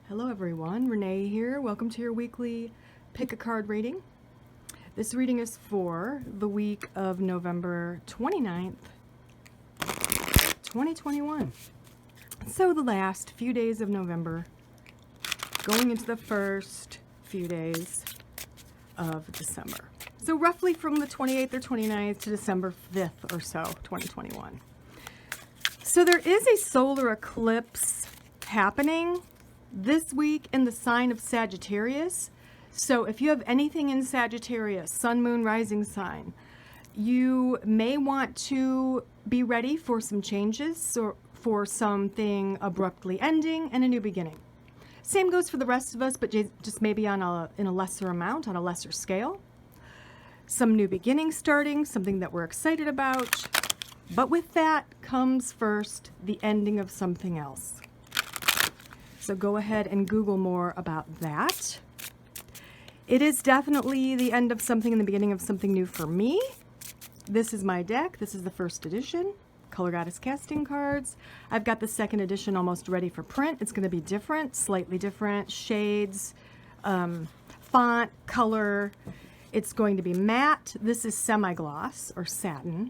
Hello everyone, Renee here. Welcome to your weekly pick a card reading. This reading is for the week of November 29th, 2021. So the last few days of November, going into the first few days of December. So roughly from the 28th or 29th to December 5th or so, 2021. So there is a solar eclipse happening this week in the sign of Sagittarius. So if you have anything in Sagittarius, sun, moon, rising sign, you may want to be ready for some changes or for something abruptly ending and a new beginning. Same goes for the rest of us, but just maybe in a lesser amount, on a lesser scale. Some new beginning starting, something that we're excited about. But with that comes first the ending of something else. So go ahead and Google more about that. It is definitely the end of something and the beginning of something new for me. This is my deck. This is the first edition. Color Goddess casting cards. I've got the second edition almost ready for print. It's going to be different, slightly different shades, font, color. It's going to be matte. This is semi-gloss or satin.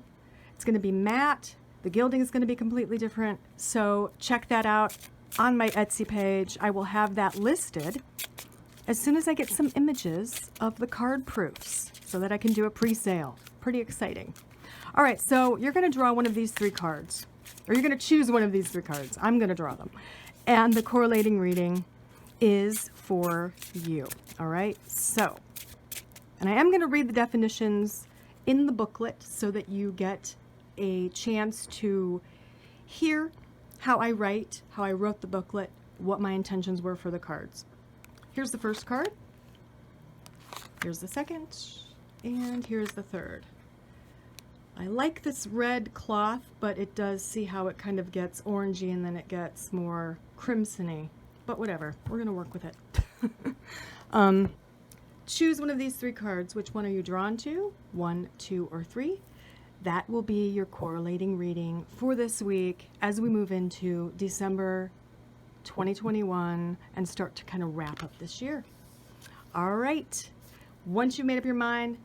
It's going to be matte. The gilding is going to be completely different. So check that out on my Etsy page. I will have that listed as soon as I get some images of the card proofs so that I can do a pre-sale. Pretty exciting. All right, so you're going to draw one of these three cards, or you're going to choose one of these three cards. I'm going to draw them. And the correlating reading is for you. All right, so, and I am going to read the definitions in the booklet so that you get a chance to hear how I wrote the booklet, what my intentions were for the cards. Here's the first card, here's the second, and here's the third. I like this red cloth, but it does see how it kind of gets orangey and then it gets more crimsony, but whatever, we're going to work with it. Choose one of these three cards. Which one are you drawn to? 1, 2, or 3? That will be your correlating reading for this week as we move into December 2021 and start to kind of wrap up this year. All right. Once you've made up your mind,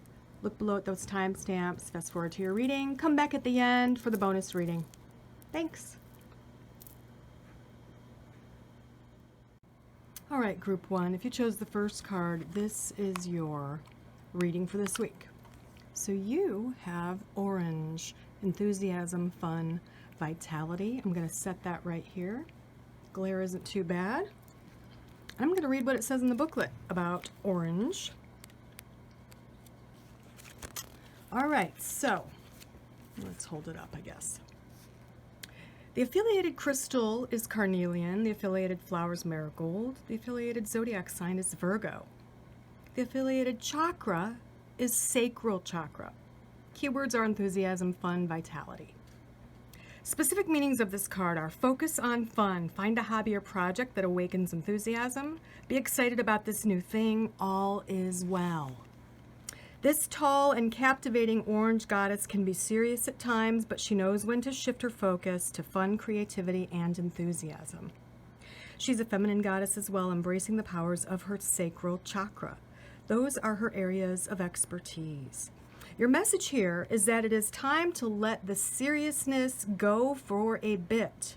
look below at those timestamps, fast forward to your reading, come back at the end for the bonus reading. Thanks. All right, group 1, if you chose the first card, this is your reading for this week. So you have orange, enthusiasm, fun, vitality. I'm going to set that right here. Glare isn't too bad. I'm going to read what it says in the booklet about orange. All right, so let's hold it up, I guess. The affiliated crystal is carnelian. The affiliated flower is marigold. The affiliated zodiac sign is Virgo. The affiliated chakra is sacral chakra. Keywords are enthusiasm, fun, vitality. Specific meanings of this card are focus on fun, find a hobby or project that awakens enthusiasm, be excited about this new thing, all is well. This tall and captivating orange goddess can be serious at times, but she knows when to shift her focus to fun, creativity, and enthusiasm. She's a feminine goddess as well, embracing the powers of her sacral chakra. Those are her areas of expertise. Your message here is that it is time to let the seriousness go for a bit.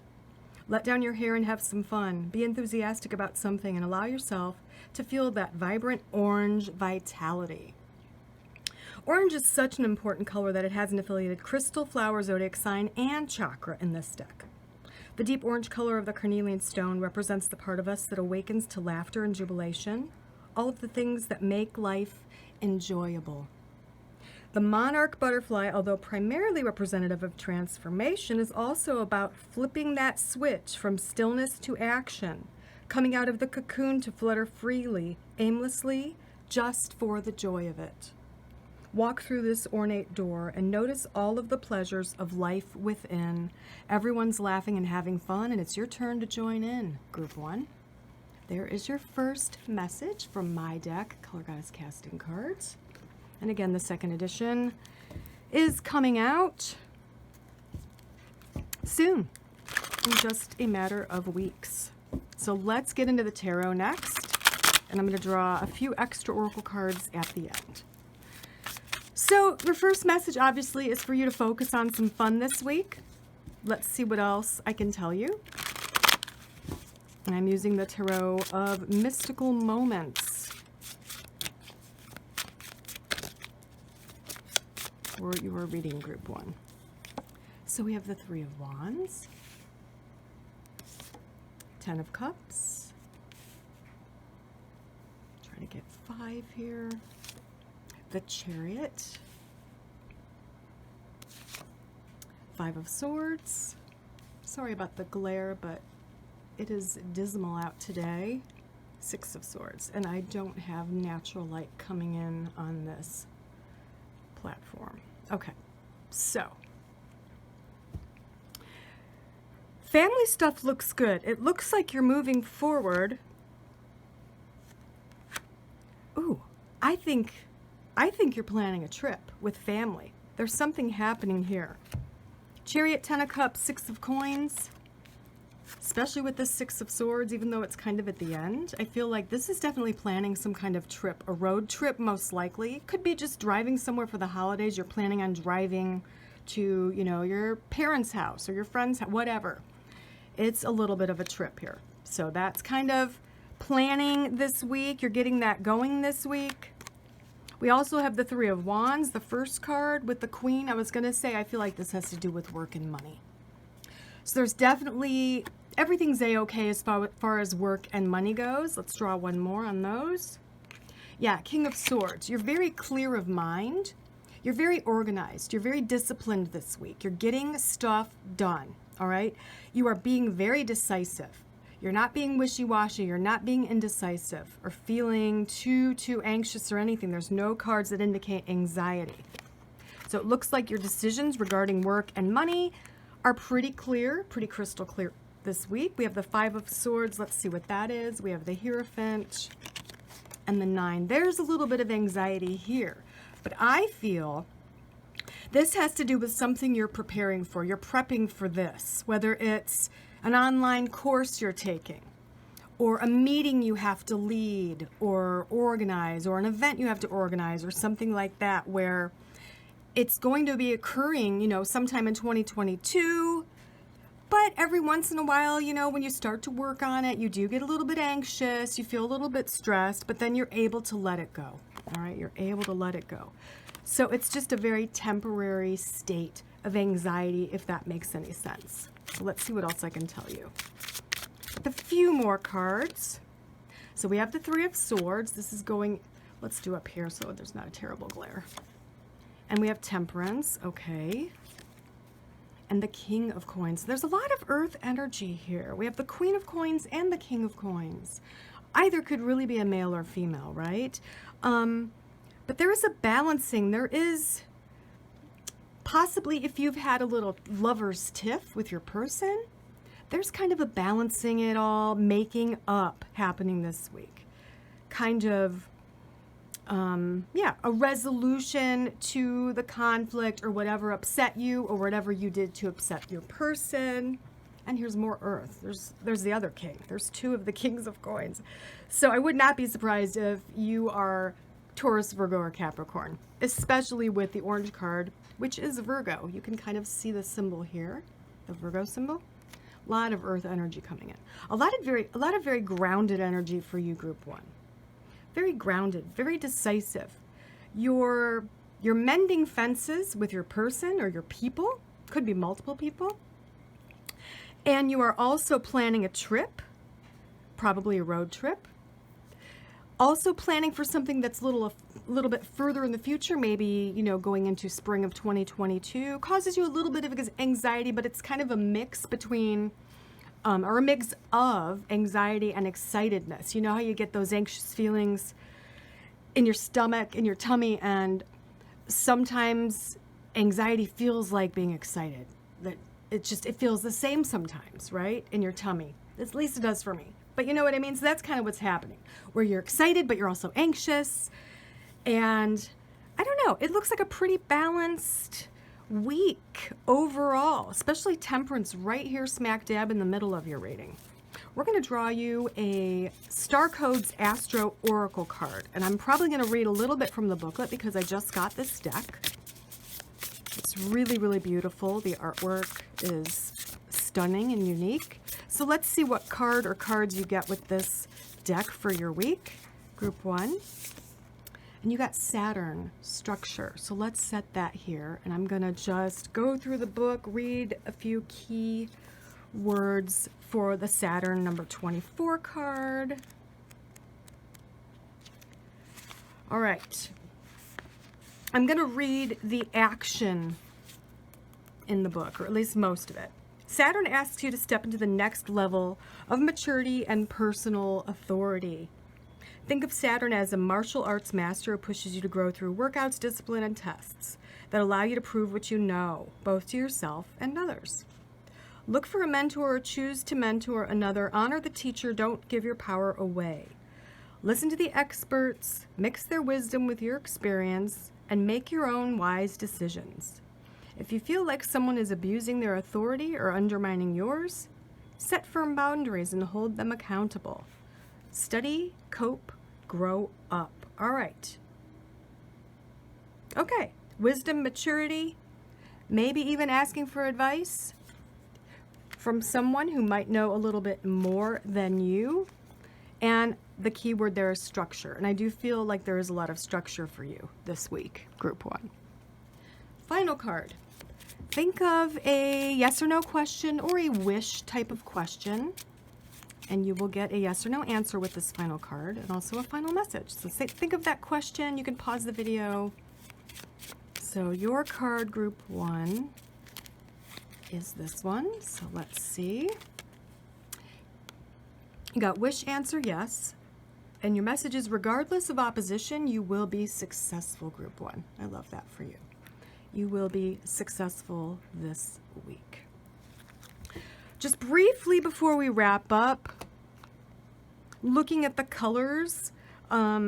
Let down your hair and have some fun. Be enthusiastic about something and allow yourself to feel that vibrant orange vitality. Orange is such an important color that it has an affiliated crystal, flower, zodiac sign, and chakra in this deck. The deep orange color of the carnelian stone represents the part of us that awakens to laughter and jubilation, all of the things that make life enjoyable. The monarch butterfly, although primarily representative of transformation, is also about flipping that switch from stillness to action, coming out of the cocoon to flutter freely, aimlessly, just for the joy of it. Walk through this ornate door and notice all of the pleasures of life within. Everyone's laughing and having fun, and it's your turn to join in, group 1. There is your first message from my deck, Color Goddess Casting Cards. And again, the second edition is coming out soon, in just a matter of weeks. So let's get into the tarot next. And I'm going to draw a few extra oracle cards at the end. So your first message, obviously, is for you to focus on some fun this week. Let's see what else I can tell you. And I'm using the Tarot of Mystical Moments for your reading group 1. So we have the Three of Wands, 10 of Cups, try to get 5 here, the Chariot, 5 of Swords. Sorry about the glare, but it is dismal out today. 6 of Swords, and I don't have natural light coming in on this platform. Okay, so family stuff looks good. It looks like you're moving forward. Ooh, I think you're planning a trip with family. There's something happening here. Chariot, 10 of Cups, 6 of Coins. Especially with the 6 of Swords, even though it's kind of at the end. I feel like this is definitely planning some kind of trip, a road trip most likely. Could be just driving somewhere for the holidays. You're planning on driving to, you know, your parents' house or your friend's house, whatever. It's a little bit of a trip here. So that's kind of planning this week. You're getting that going this week. We also have the Three of Wands, the first card with the Queen. I was going to say, I feel like this has to do with work and money. So there's definitely, everything's a-okay as far as work and money goes. Let's draw one more on those. Yeah, King of Swords. You're very clear of mind. You're very organized. You're very disciplined this week. You're getting stuff done, all right? You are being very decisive. You're not being wishy-washy. You're not being indecisive or feeling too anxious or anything. There's no cards that indicate anxiety. So it looks like your decisions regarding work and money are pretty clear, pretty crystal clear this week. We have the 5 of Swords. Let's see what that is. We have the Hierophant and the 9. There's a little bit of anxiety here, but I feel this has to do with something you're preparing for. You're prepping for this, whether it's an online course you're taking, or a meeting you have to lead or organize, or an event you have to organize, or something like that, where it's going to be occurring, you know, sometime in 2022, but every once in a while, you know, when you start to work on it, you do get a little bit anxious, you feel a little bit stressed, but then you're able to let it go, all right? You're able to let it go. So it's just a very temporary state of anxiety, if that makes any sense. So let's see what else I can tell you. A few more cards. So we have the 3 of Swords. This is going, let's do up here so there's not a terrible glare. And we have Temperance, okay. And the King of Coins. There's a lot of earth energy here. We have the Queen of Coins and the King of Coins. Either could really be a male or female, right? But there is a balancing. There is possibly, if you've had a little lover's tiff with your person, there's kind of a balancing it all, making up happening this week. Kind of, yeah, a resolution to the conflict or whatever upset you or whatever you did to upset your person. And here's more earth. There's the other king. There's 2 of the Kings of Coins. So I would not be surprised if you are Taurus, Virgo, or Capricorn, especially with the orange card, which is Virgo. You can kind of see the symbol here, the Virgo symbol. A lot of earth energy coming in. A lot of very grounded energy for you, group 1. Very grounded, very decisive. You're mending fences with your person or your people. Could be multiple people. And you are also planning a trip, probably a road trip. Also planning for something that's a little bit further in the future, maybe, you know, going into spring of 2022. Causes you a little bit of anxiety, but it's kind of a mix between, or a mix of anxiety and excitedness. You know how you get those anxious feelings in your stomach, in your tummy, and sometimes anxiety feels like being excited. That it feels the same sometimes, right? In your tummy. At least it does for me. But you know what I mean? So that's kind of what's happening, where you're excited, but you're also anxious. And I don't know, it looks like a pretty balanced week overall, especially Temperance right here smack dab in the middle of your reading. we're going to draw you a Star Codes Astro Oracle card. And I'm probably going to read a little bit from the booklet because I just got this deck. It's really, really beautiful. The artwork is stunning and unique. So let's see what card or cards you get with this deck for your week. Group 1. And you got Saturn structure. So let's set that here. And I'm going to just go through the book, read a few key words for the Saturn number 24 card. All right. I'm going to read the action in the book, or at least most of it. Saturn asks you to step into the next level of maturity and personal authority. Think of Saturn as a martial arts master who pushes you to grow through workouts, discipline, and tests that allow you to prove what you know, both to yourself and others. Look for a mentor or choose to mentor another. Honor the teacher. Don't give your power away. Listen to the experts, mix their wisdom with your experience, and make your own wise decisions. If you feel like someone is abusing their authority or undermining yours, set firm boundaries and hold them accountable. Study, cope, grow up. All right. Okay. Wisdom, maturity, maybe even asking for advice from someone who might know a little bit more than you. And the key word there is structure. And I do feel like there is a lot of structure for you this week, Group 1. Final card. Think of a yes or no question or a wish type of question. And you will get a yes or no answer with this final card and also a final message. So think of that question. You can pause the video. So your card, Group 1, is this one. So let's see. You got wish, answer, yes. And your message is regardless of opposition, you will be successful, Group 1. I love that for you. You will be successful this week. Just briefly before we wrap up, looking at the colors, I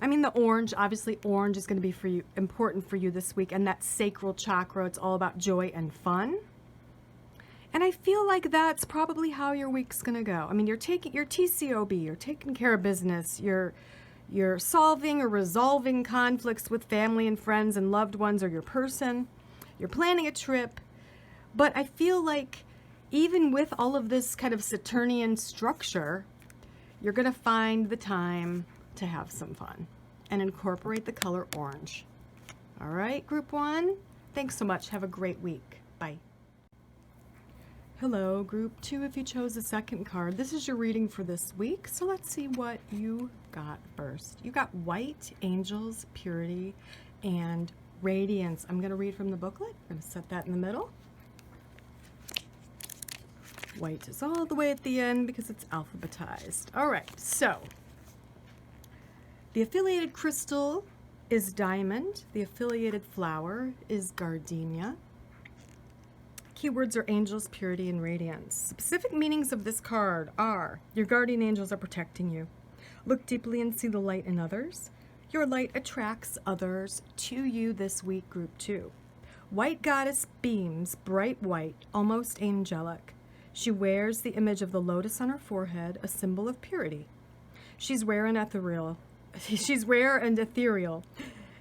mean the orange, obviously orange is going to be for you, important for you this week, and that sacral chakra, it's all about joy and fun. And I feel like that's probably how your week's going to go. I mean, you're taking your TCOB, you're taking care of business, you're solving or resolving conflicts with family and friends and loved ones or your person, you're planning a trip, but I feel like even with all of this kind of Saturnian structure, you're going to find the time to have some fun and incorporate the color orange. All right, Group 1, thanks so much. Have a great week. Bye. Hello, Group 2, if you chose the second card. This is your reading for this week, so let's see what you got first. You got white, angels, purity, and radiance. I'm going to read from the booklet. I'm going to set that in the middle. White is all the way at the end because it's alphabetized. All right, so the affiliated crystal is diamond. The affiliated flower is gardenia. Keywords are angels, purity, and radiance. Specific meanings of this card are: your guardian angels are protecting you. Look deeply and see the light in others. Your light attracts others to you this week, Group 2. White goddess beams, bright white, almost angelic. She wears the image of the lotus on her forehead, a symbol of purity. She's rare and ethereal.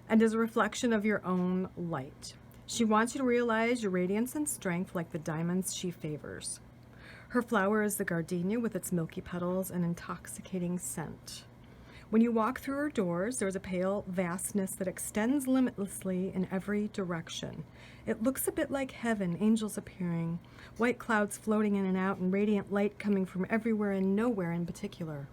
And is a reflection of your own light. She wants you to realize your radiance and strength like the diamonds she favors. Her flower is the gardenia with its milky petals and intoxicating scent. When you walk through her doors, there's a pale vastness that extends limitlessly in every direction. It looks a bit like heaven, angels appearing, white clouds floating in and out, and radiant light coming from everywhere and nowhere in particular.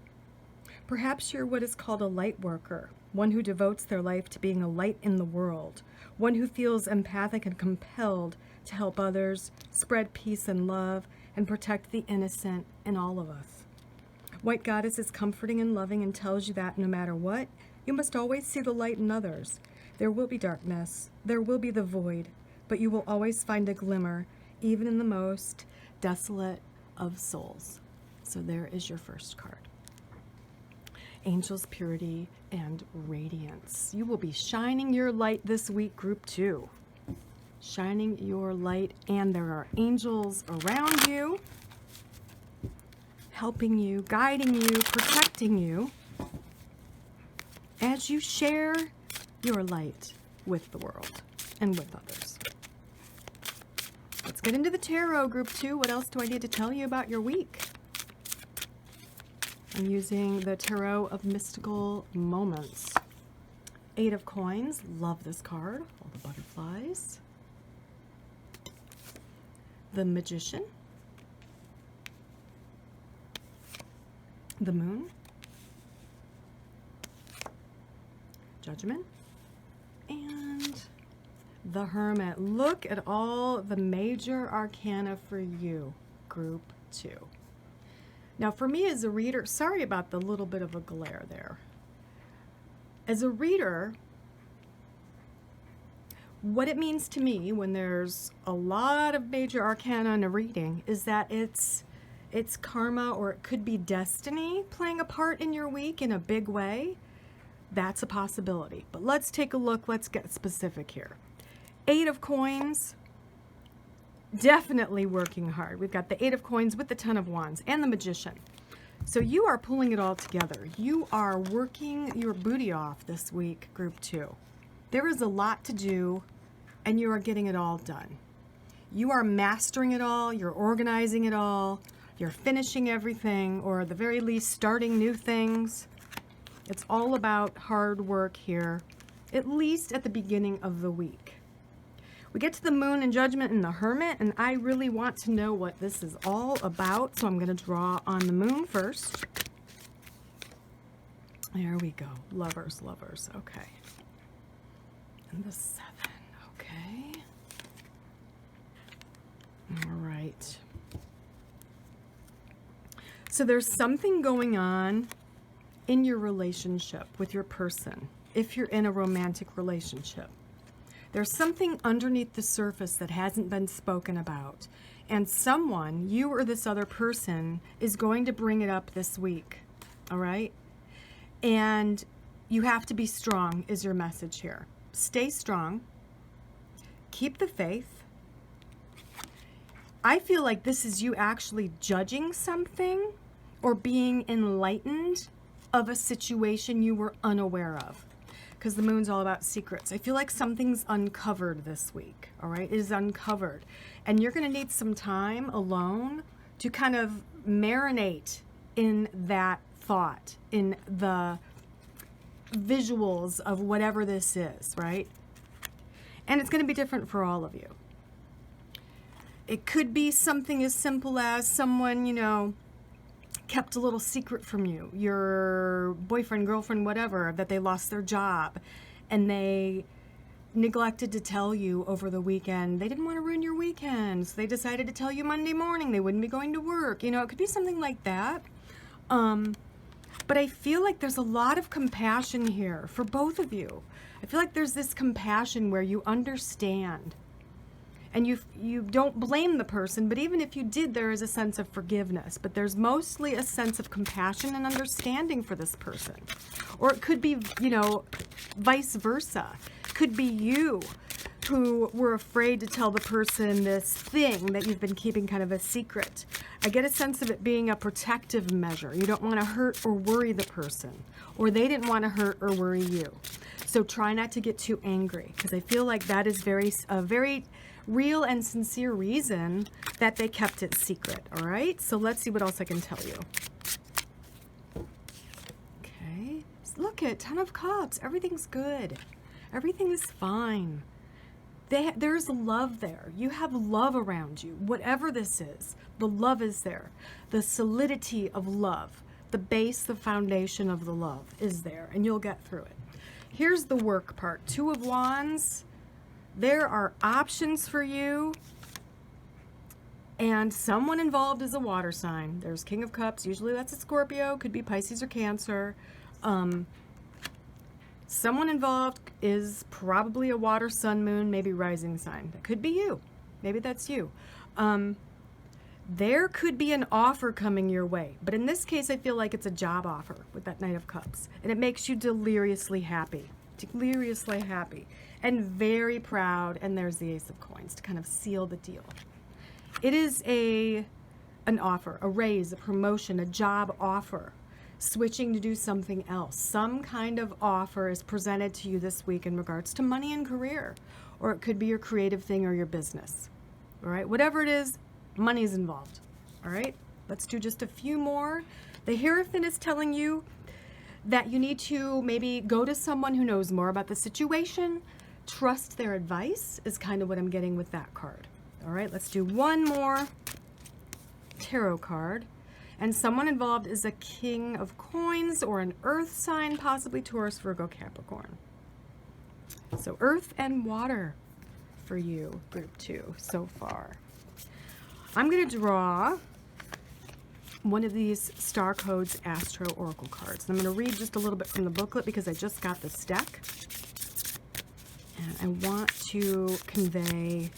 Perhaps you're what is called a light worker, one who devotes their life to being a light in the world, one who feels empathic and compelled to help others, spread peace and love, and protect the innocent in all of us. White Goddess is comforting and loving and tells you that no matter what, you must always see the light in others. There will be darkness, there will be the void, but you will always find a glimmer, even in the most desolate of souls. So there is your first card. Angels, purity, and radiance. You will be shining your light this week, Group 2. Shining your light, and there are angels around you, helping you, guiding you, protecting you as you share your light with the world and with others. Let's get into the tarot, group 2. What else do I need to tell you about your week? I'm using the Tarot of Mystical Moments. 8 of Coins. Love this card. All the butterflies. The Magician. The Moon. Judgment. And the Hermit. Look at all the major arcana for you, group 2. Now for me as a reader, sorry about the little bit of a glare there. As a reader, what it means to me when there's a lot of major arcana in a reading is that it's karma, or it could be destiny playing a part in your week in a big way. That's a possibility. But let's take a look. Let's get specific here. 8 of Coins, definitely working hard. We've got the 8 of Coins with the 10 of Wands and the Magician. So you are pulling it all together. You are working your booty off this week, group 2. There is a lot to do, and you are getting it all done. You are mastering it all. You're organizing it all. You're finishing everything, or at the very least starting new things. It's all about hard work here, at least at the beginning of the week. We get to the Moon and Judgment and the Hermit, and I really want to know what this is all about, so I'm going to draw on the Moon first. There we go. Lovers, lovers. Okay. And the 7. Okay. All right. So there's something going on in your relationship with your person, if you're in a romantic relationship. There's something underneath the surface that hasn't been spoken about. And someone, you or this other person, is going to bring it up this week. All right? And you have to be strong, is your message here. Stay strong. Keep the faith. I feel like this is you actually judging something or being enlightened of a situation you were unaware of. Because the Moon's all about secrets. I feel like something's uncovered this week, all right? It is uncovered. And you're going to need some time alone to kind of marinate in that thought, in the visuals of whatever this is, right? And it's going to be different for all of you. It could be something as simple as someone, you know, kept a little secret from you, your boyfriend, girlfriend, whatever, that they lost their job and they neglected to tell you over the weekend. They didn't want to ruin your weekend, so they decided to tell you Monday morning they wouldn't be going to work. You know, it could be something like that. But I feel like there's a lot of compassion here for both of you. I feel like there's this compassion where you understand. And you don't blame the person, but even if you did, there is a sense of forgiveness. But there's mostly a sense of compassion and understanding for this person. Or it could be, you know, vice versa. Could be you who were afraid to tell the person this thing that you've been keeping kind of a secret. I get a sense of it being a protective measure. You don't want to hurt or worry the person. Or they didn't want to hurt or worry you. So try not to get too angry, because I feel like that is a very real and sincere reason that they kept it secret. All right, so let's see what else I can tell you. Okay, look at 10 of Cups. Everything's good. Everything is fine. There's love there. You have love around you. Whatever this is, the love is there. The solidity of love, the base, the foundation of the love is there, and you'll get through it. Here's the work part. 2 of Wands. There are options for you, and someone involved is a water sign. There's King of Cups. Usually that's a Scorpio. Could be Pisces or Cancer. Someone involved is probably a water, sun, moon, maybe rising sign. That could be you. Maybe that's you. There could be an offer coming your way, but in this case I feel like it's a job offer with that Knight of Cups, and it makes you deliriously happy. Deliriously happy. And very proud, and there's the Ace of Coins to kind of seal the deal. It is a an offer, a raise, a promotion, a job offer, switching to do something else. Some kind of offer is presented to you this week in regards to money and career, or it could be your creative thing or your business. All right, whatever it is, money is involved. All right, let's do just a few more. The Hierophant is telling you that you need to maybe go to someone who knows more about the situation. Trust their advice is kind of what I'm getting with that card. All right, let's do one more tarot card. And someone involved is a King of Coins or an earth sign, possibly Taurus, Virgo, Capricorn. So earth and water for you, group 2, so far. I'm going to draw one of these Star Codes Astro Oracle cards. I'm going to read just a little bit from the booklet because I just got this deck. And I want to convey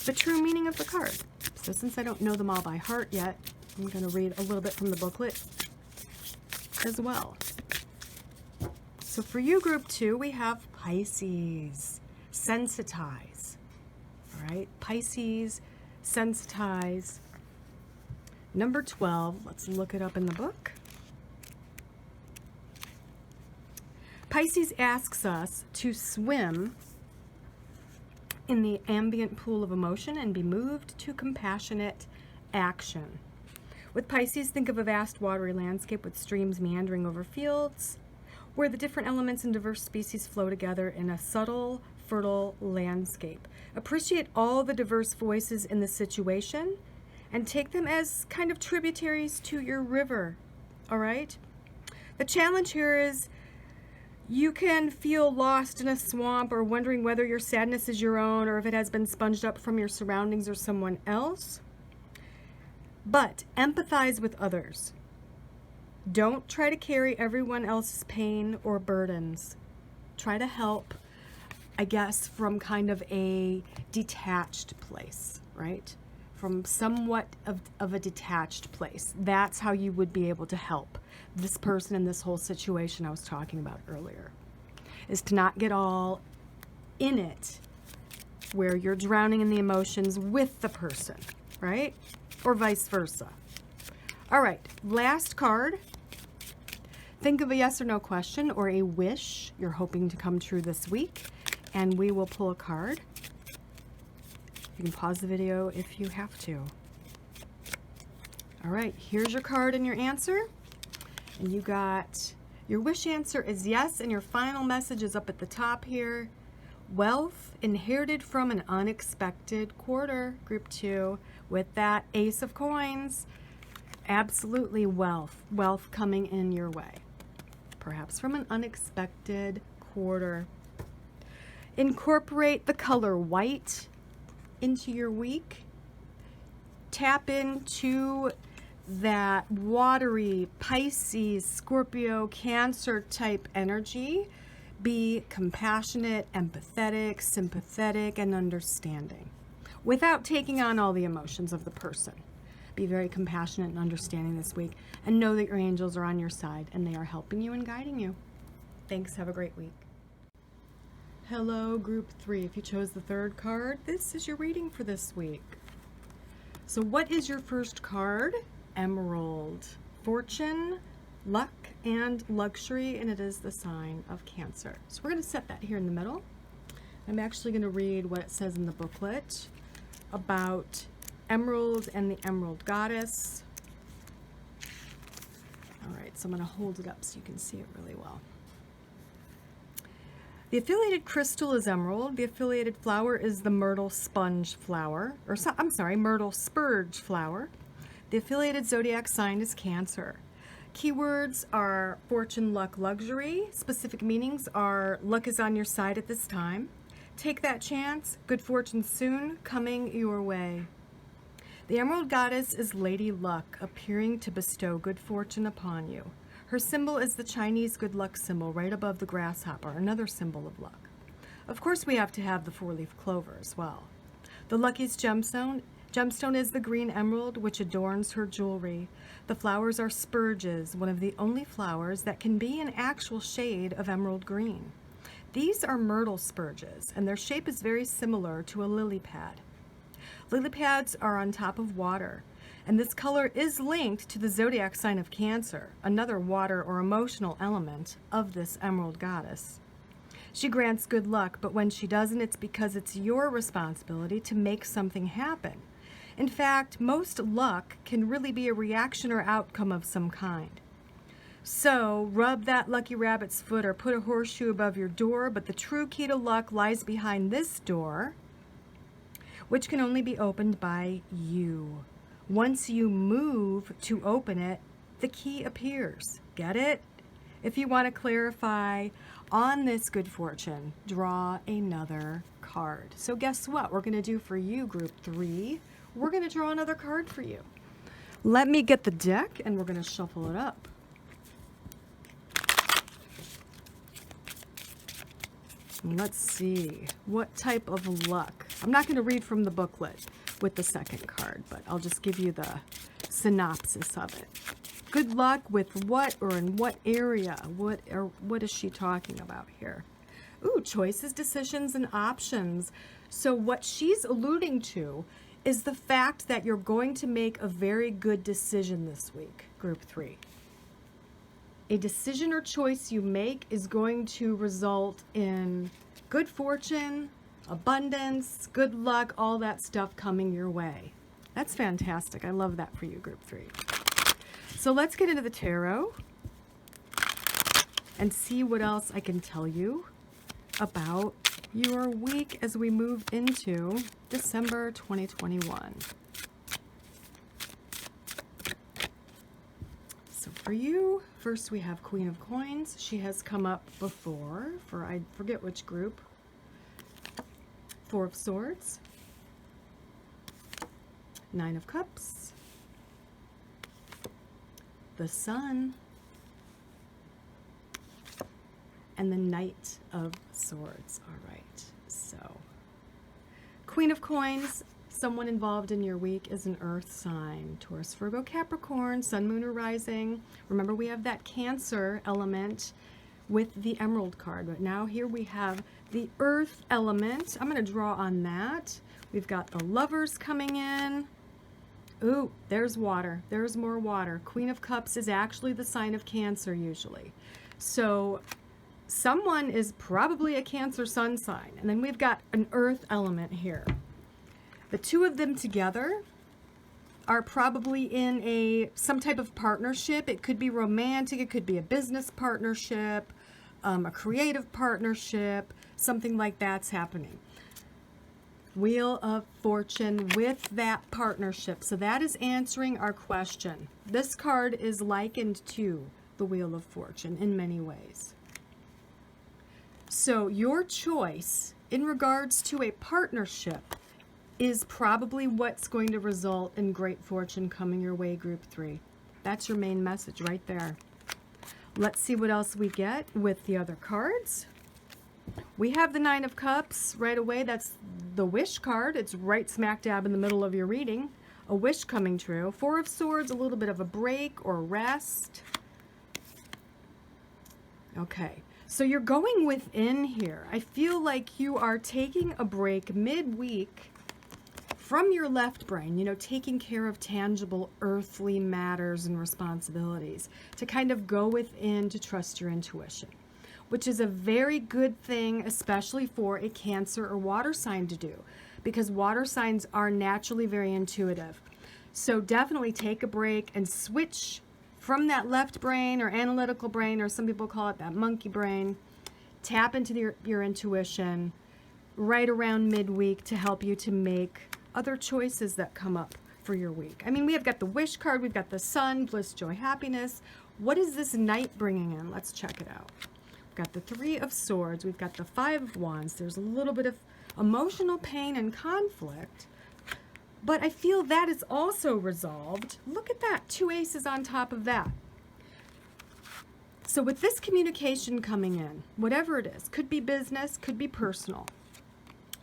the true meaning of the card. So since I don't know them all by heart yet, I'm going to read a little bit from the booklet as well. So for you, group 2, we have Pisces, sensitize. All right, Pisces, sensitize. Number 12, let's look it up in the book. Pisces asks us to swim in the ambient pool of emotion and be moved to compassionate action. With Pisces, think of a vast watery landscape with streams meandering over fields, where the different elements and diverse species flow together in a subtle, fertile landscape. Appreciate all the diverse voices in the situation and take them as kind of tributaries to your river, all right? The challenge here is you can feel lost in a swamp or wondering whether your sadness is your own or if it has been sponged up from your surroundings or someone else. But empathize with others. Don't try to carry everyone else's pain or burdens. Try to help, I guess, from kind of a detached place, right? From somewhat of a detached place. That's how you would be able to help this person in this whole situation I was talking about earlier, is to not get all in it where you're drowning in the emotions with the person, right? Or vice versa. All right, last card. Think of a yes or no question or a wish you're hoping to come true this week, and we will pull a card. You can pause the video if you have to. All right, here's your card and your answer. And you got, your wish answer is yes, and your final message is up at the top here. Wealth inherited from an unexpected quarter, group 2, with that Ace of Coins. Absolutely wealth coming in your way. Perhaps from an unexpected quarter. Incorporate the color white into your week. Tap into that watery Pisces, Scorpio, Cancer type energy. Be compassionate, empathetic, sympathetic, and understanding without taking on all the emotions of the person. Be very compassionate and understanding this week, and know that your angels are on your side and they are helping you and guiding you. Thanks. Have a great week. Hello, group 3. If you chose the 3rd card, this is your reading for this week. So what is your first card? Emerald. Fortune, luck, and luxury, and it is the sign of Cancer. So we're going to set that here in the middle. I'm actually going to read what it says in the booklet about Emerald and the Emerald Goddess. All right, so I'm going to hold it up so you can see it really well. The affiliated crystal is emerald. The affiliated flower is the myrtle sponge flower, or I'm sorry, myrtle spurge flower. The affiliated zodiac sign is Cancer. Keywords are fortune, luck, luxury. Specific meanings are luck is on your side at this time. Take that chance. Good fortune soon coming your way. The Emerald Goddess is Lady Luck, appearing to bestow good fortune upon you. Her symbol is the Chinese good luck symbol right above the grasshopper, another symbol of luck. Of course, we have to have the 4-leaf clover as well. The luckiest gemstone is the green emerald, which adorns her jewelry. The flowers are spurges, one of the only flowers that can be an actual shade of emerald green. These are myrtle spurges, and their shape is very similar to a lily pad. Lily pads are on top of water, And this color is linked to the zodiac sign of Cancer, another water or emotional element of this emerald goddess. She grants good luck, but when she doesn't, it's because it's your responsibility to make something happen. In fact, most luck can really be a reaction or outcome of some kind. So, rub that lucky rabbit's foot or put a horseshoe above your door, but the true key to luck lies behind this door, which can only be opened by you. Once you move to open it, the key appears. Get it? If you want to clarify on this good fortune, draw another card. So guess what we're going to do for you, group 3? We're going to draw another card for you. Let me get the deck and we're going to shuffle it up. Let's see, what type of luck? I'm not going to read from the booklet with the second card, but I'll just give you the synopsis of it. Good luck with what or in what area? What is she talking about here? Ooh, choices, decisions, and options. So what she's alluding to is the fact that you're going to make a very good decision this week, group 3. A decision or choice you make is going to result in good fortune, abundance, good luck, all that stuff coming your way. That's fantastic. I love that for you, group 3. So let's get into the tarot and see what else I can tell you about your week as we move into December 2021. So for you, first we have Queen of Coins. She has come up before for, I forget which group. 4 of Swords, 9 of Cups, the Sun, and the Knight of Swords. All right, so Queen of Coins, someone involved in your week is an earth sign. Taurus, Virgo, Capricorn, Sun, Moon, or Rising. Remember, we have that Cancer element with the Emerald card, but now here we have the earth element. I'm going to draw on that. We've got the Lovers coming in. Ooh, there's water. There's more water. Queen of Cups is actually the sign of Cancer usually. So someone is probably a Cancer sun sign. And then we've got an earth element here. The two of them together are probably in some type of partnership. It could be romantic, it could be a business partnership, a creative partnership, something like that's happening. Wheel of Fortune with that partnership. So that is answering our question. This card is likened to the Wheel of Fortune in many ways. So your choice in regards to a partnership is probably what's going to result in great fortune coming your way, group 3. That's your main message right there. Let's see what else we get with the other cards. We have the 9 of Cups right away. That's the wish card. It's right smack dab in the middle of your reading. A wish coming true. 4 of Swords, a little bit of a break or rest. Okay, so you're going within here. I feel like you are taking a break midweek from your left brain, you know, taking care of tangible earthly matters and responsibilities to kind of go within to trust your intuition, which is a very good thing, especially for a Cancer or water sign to do, because water signs are naturally very intuitive. So definitely take a break and switch from that left brain or analytical brain, or some people call it that monkey brain. Tap into your intuition right around midweek to help you to make other choices that come up for your week. I mean, we have got the wish card, we've got the Sun, bliss, joy, happiness. What is this Knight bringing in? Let's check it out. We've got the 3 of Swords, we've got the 5 of Wands. There's a little bit of emotional pain and conflict, but I feel that is also resolved. Look at that, 2 aces on top of that. So with this communication coming in, whatever it is, could be business, could be personal,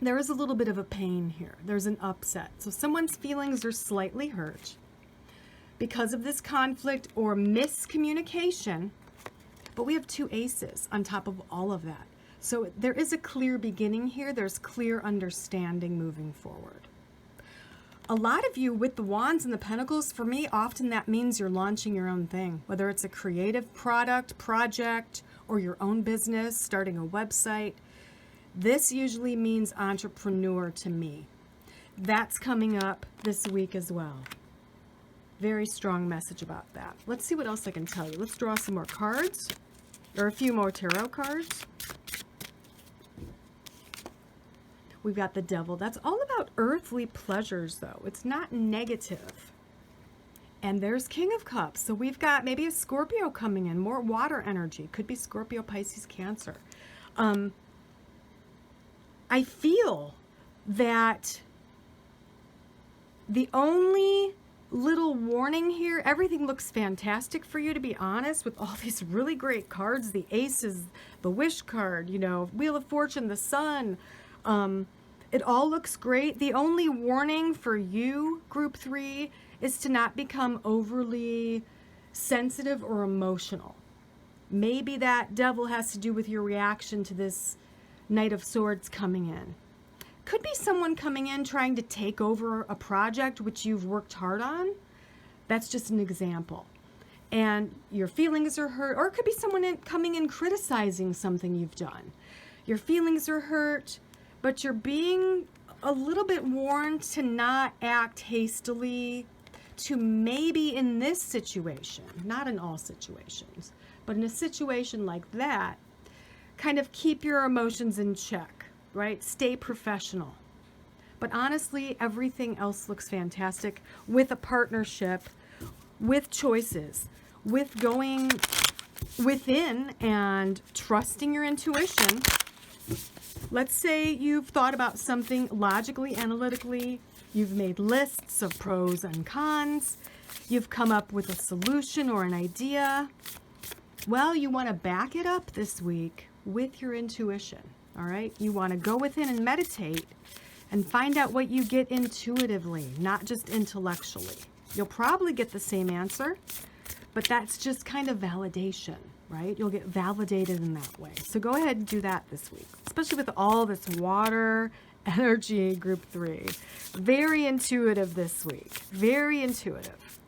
there is a little bit of a pain here. There's an upset. So someone's feelings are slightly hurt because of this conflict or miscommunication, but we have 2 aces on top of all of that. So there is a clear beginning here. There's clear understanding moving forward. A lot of you with the wands and the pentacles, for me, often that means you're launching your own thing, whether it's a creative product, project, or your own business, starting a website. This usually means entrepreneur to me. That's coming up this week as well. Very strong message about that. Let's see what else I can tell you. Let's draw some more cards, or a few more tarot cards. We've got the Devil. That's all about earthly pleasures, though. It's not negative. And there's King of Cups. So we've got maybe a Scorpio coming in, more water energy. Could be Scorpio, Pisces, Cancer. I feel that the only little warning here, everything looks fantastic for you, to be honest, with all these really great cards. The Aces, the Wish card, you know, Wheel of Fortune, the Sun. It all looks great. The only warning for you, Group 3, is to not become overly sensitive or emotional. Maybe that Devil has to do with your reaction to this Knight of Swords coming in. Could be someone coming in trying to take over a project which you've worked hard on. That's just an example. And your feelings are hurt, or it could be someone coming in criticizing something you've done. Your feelings are hurt, but you're being a little bit warned to not act hastily, to maybe in this situation, not in all situations, but in a situation like that, kind of keep your emotions in check, right? Stay professional. But honestly, everything else looks fantastic with a partnership, with choices, with going within and trusting your intuition. Let's say you've thought about something logically, analytically. You've made lists of pros and cons. You've come up with a solution or an idea. Well, you want to back it up this week with your intuition, all right? You want to go within and meditate and find out what you get intuitively, not just intellectually. You'll probably get the same answer, but that's just kind of validation, right? You'll get validated in that way. So go ahead and do that this week, especially with all this water energy, Group 3. Very intuitive this week. Very intuitive.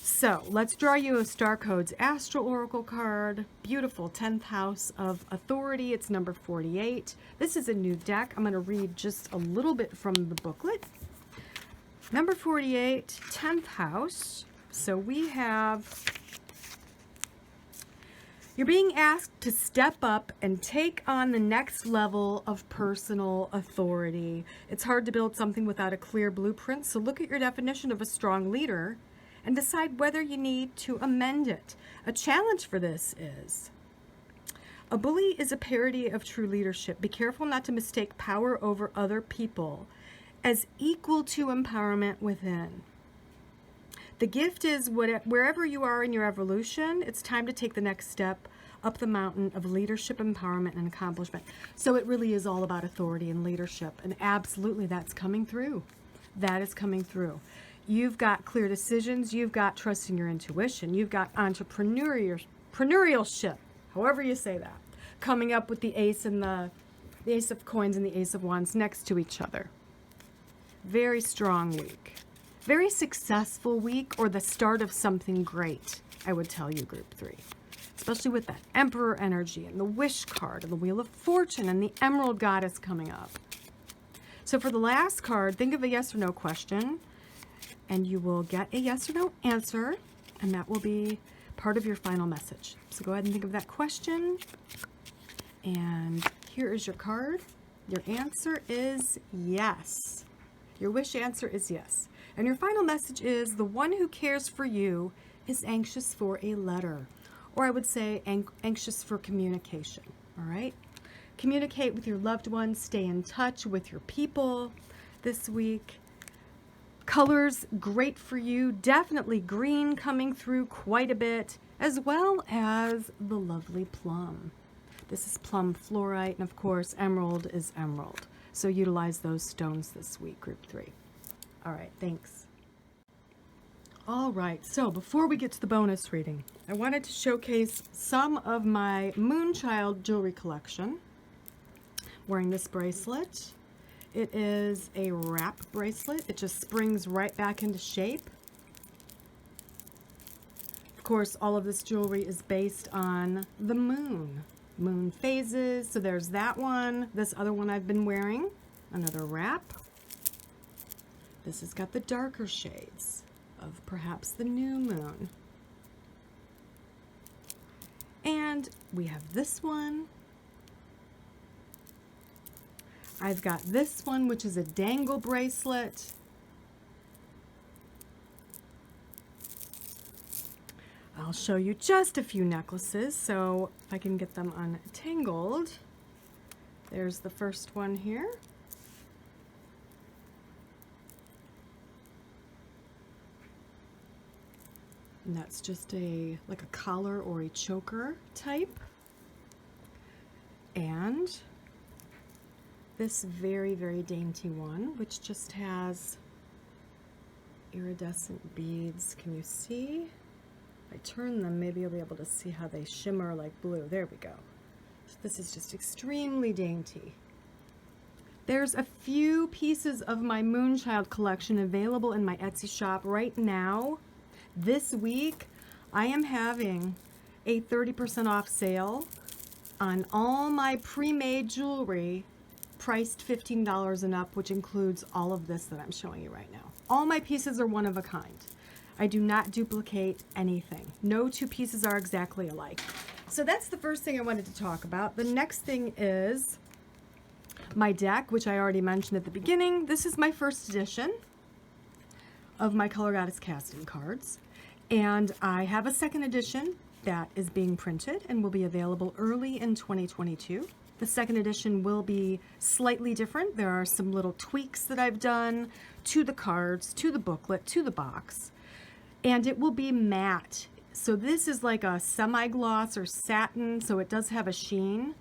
So let's draw you a Star Codes Astral Oracle card. Beautiful 10th house of authority. It's number 48. This is a new deck. I'm going to read just a little bit from the booklet. Number 48, 10th house. So we have, you're being asked to step up and take on the next level of personal authority. It's hard to build something without a clear blueprint, so look at your definition of a strong leader and decide whether you need to amend it. A challenge for this is, a bully is a parody of true leadership. Be careful not to mistake power over other people as equal to empowerment within. The gift is wherever you are in your evolution, it's time to take the next step up the mountain of leadership, empowerment, and accomplishment. So it really is all about authority and leadership, and absolutely that's coming through. That is coming through. You've got clear decisions, you've got trusting your intuition, you've got entrepreneurship, however you say that, coming up with the ace and the ace of coins and the ace of wands next to each other. Very strong week. Very successful week, or the start of something great, I would tell you, Group 3. Especially with that Emperor energy and the Wish card and the Wheel of Fortune and the Emerald Goddess coming up. So for the last card, think of a yes or no question, and you will get a yes or no answer, and that will be part of your final message. So go ahead and think of that question, and here is your card. Your answer is yes. Your wish answer is yes. And your final message is, the one who cares for you is anxious for a letter. Or I would say anxious for communication, all right? Communicate with your loved ones. Stay in touch with your people this week. Colors, great for you. Definitely green coming through quite a bit, as well as the lovely plum. This is plum fluorite, and of course, emerald is emerald. So utilize those stones this week, Group 3. All right, thanks. All right, so before we get to the bonus reading, I wanted to showcase some of my Moonchild jewelry collection. Wearing this bracelet. It is a wrap bracelet. It just springs right back into shape. Of course, all of this jewelry is based on the moon phases. So there's that one. This other one I've been wearing, another wrap. This has got the darker shades of perhaps the new moon. And we have this one. I've got this one, which is a dangle bracelet. I'll show you just a few necklaces, so if I can get them untangled. There's the first one here. And that's just like a collar or a choker type. And this very, very dainty one, which just has iridescent beads. Can you see? If I turn them, maybe you'll be able to see how they shimmer like blue. There we go. So this is just extremely dainty. There's a few pieces of my Moonchild collection available in my Etsy shop right now. This week, I am having a 30% off sale on all my pre-made jewelry priced $15 and up, which includes all of this that I'm showing you right now. All my pieces are one of a kind. I do not duplicate anything. No two pieces are exactly alike. So that's the first thing I wanted to talk about. The next thing is my deck, which I already mentioned at the beginning. This is my first edition of my Color Goddess casting cards. And I have a second edition that is being printed and will be available early in 2022. The second edition will be slightly different. There are some little tweaks that I've done to the cards, to the booklet, to the box. And it will be matte. So this is like a semi-gloss or satin, so it does have a sheen.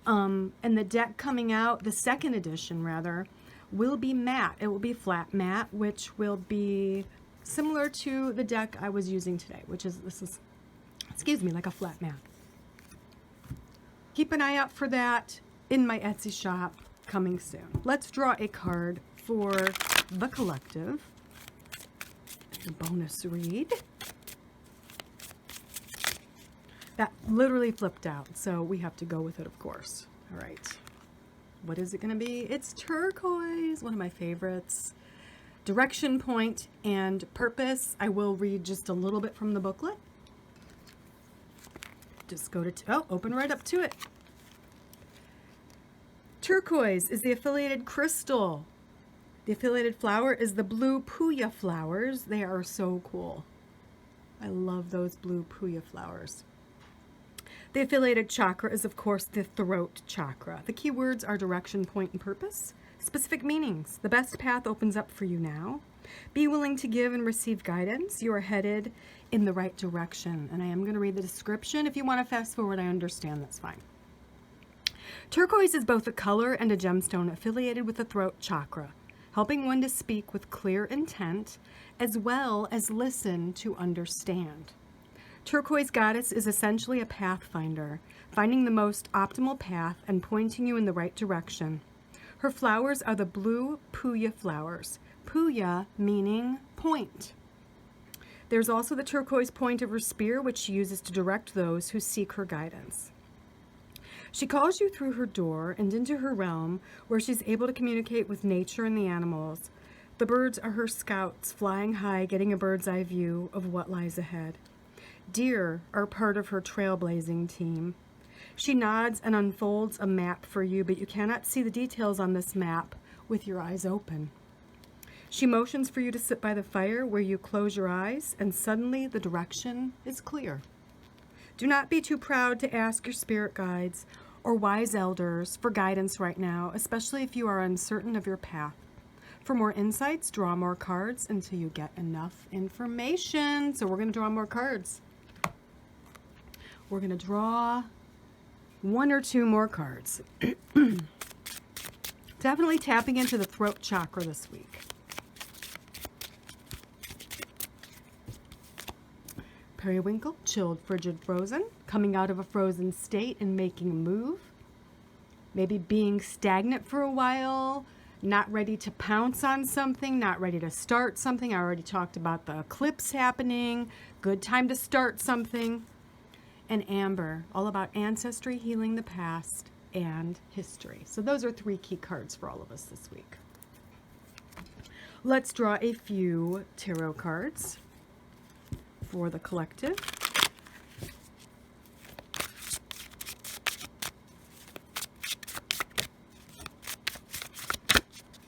And the deck coming out, the second edition rather, will be matte. It will be flat matte, which will be similar to the deck I was using today, which is, this is, excuse me, like a flat matte. Keep an eye out for that in my Etsy shop coming soon. Let's draw a card for the collective. The bonus read. That literally flipped out, so we have to go with it, of course. All right. What is it going to be? It's turquoise, one of my favorites. Direction, point, and purpose. I will read just a little bit from the booklet. Just go to, oh, open right up to it. Turquoise is the affiliated crystal. The affiliated flower is the blue puya flowers. They are so cool. I love those blue puya flowers. The affiliated chakra is, of course, the throat chakra. The key words are direction, point, and purpose. Specific meanings. The best path opens up for you now. Be willing to give and receive guidance. You are headed in the right direction. And I am going to read the description. If you want to fast forward, I understand. That's fine. Turquoise is both a color and a gemstone affiliated with the throat chakra, helping one to speak with clear intent as well as listen to understand. Turquoise Goddess is essentially a pathfinder, finding the most optimal path and pointing you in the right direction. Her flowers are the blue puya flowers. Puya meaning point. There's also the turquoise point of her spear, which she uses to direct those who seek her guidance. She calls you through her door and into her realm, where she's able to communicate with nature and the animals. The birds are her scouts, flying high, getting a bird's eye view of what lies ahead. Deer are part of her trailblazing team. She nods and unfolds a map for you, but you cannot see the details on this map with your eyes open. She motions for you to sit by the fire, where you close your eyes, and suddenly the direction is clear. Do not be too proud to ask your spirit guides or wise elders for guidance right now, especially if you are uncertain of your path. For more insights, draw more cards until you get enough information. So we're going to draw more cards. We're going to draw one or two more cards. Definitely tapping into the throat chakra this week. Periwinkle, chilled, frigid, frozen, coming out of a frozen state and making a move. Maybe being stagnant for a while, not ready to pounce on something, not ready to start something. I already talked about the eclipse happening, good time to start something. And Amber, all about ancestry, healing the past, and history. So those are 3 key cards for all of us this week. Let's draw a few tarot cards for the collective.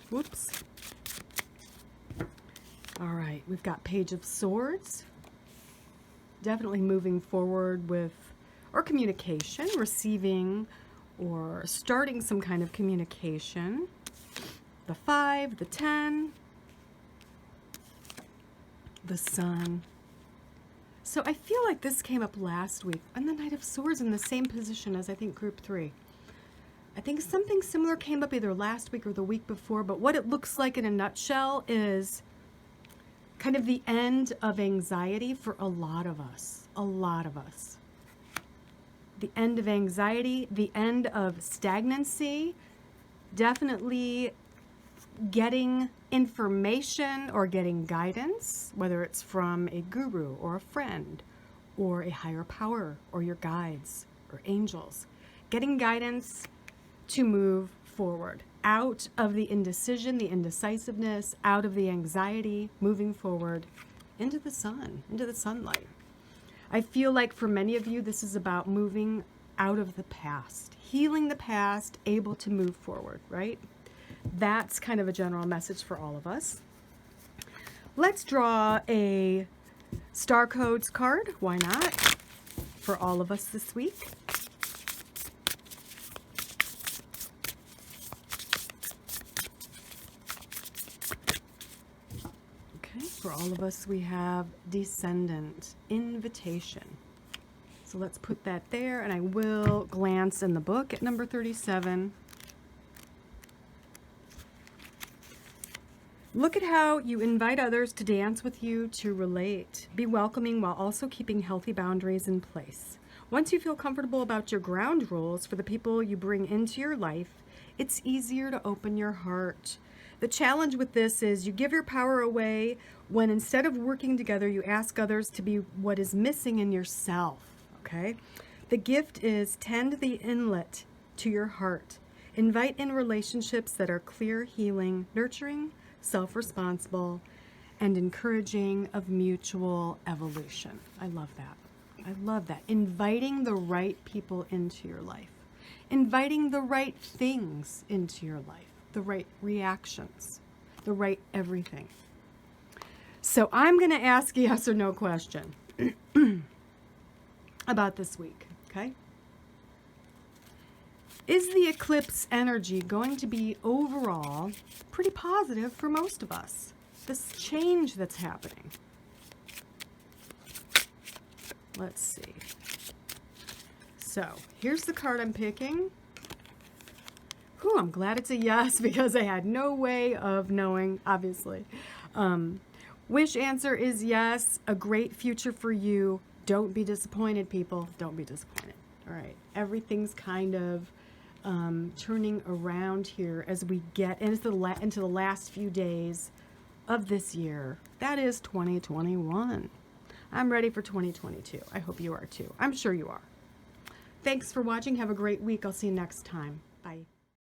Whoops. All right, we've got Page of Swords. Definitely moving forward with, or communication, receiving or starting some kind of communication. The 5, the 10, the Sun. So I feel like this came up last week, and the Knight of Swords in the same position as I think group 3. I think something similar came up either last week or the week before, but what it looks like in a nutshell is kind of the end of anxiety for a lot of us. A lot of us. The end of anxiety, the end of stagnancy, definitely getting information or getting guidance, whether it's from a guru or a friend or a higher power or your guides or angels. Getting guidance to move forward, out of the indecision, the indecisiveness, out of the anxiety, moving forward into the sun, into the sunlight. I feel like for many of you, this is about moving out of the past, healing the past, able to move forward, right? That's kind of a general message for all of us. Let's draw a Star Codes card, why not, for all of us this week. For all of us, we have Descendant, Invitation. So let's put that there, and I will glance in the book at number 37. Look at how you invite others to dance with you, to relate. Be welcoming while also keeping healthy boundaries in place. Once you feel comfortable about your ground rules for the people you bring into your life, it's easier to open your heart. The challenge with this is you give your power away when instead of working together, you ask others to be what is missing in yourself, okay? The gift is tend the inlet to your heart. Invite in relationships that are clear, healing, nurturing, self-responsible, and encouraging of mutual evolution. I love that. I love that. Inviting the right people into your life. Inviting the right things into your life. The right reactions, the right everything. So I'm going to ask a yes or no question about this week, okay? Is the eclipse energy going to be overall pretty positive for most of us? This change that's happening. Let's see. So here's the card I'm picking. Whew, I'm glad it's a yes because I had no way of knowing, obviously. Wish answer is yes. A great future for you. Don't be disappointed, people. Don't be disappointed. All right. Everything's kind of turning around here as we get into the last few days of this year. That is 2021. I'm ready for 2022. I hope you are too. I'm sure you are. Thanks for watching. Have a great week. I'll see you next time. Bye.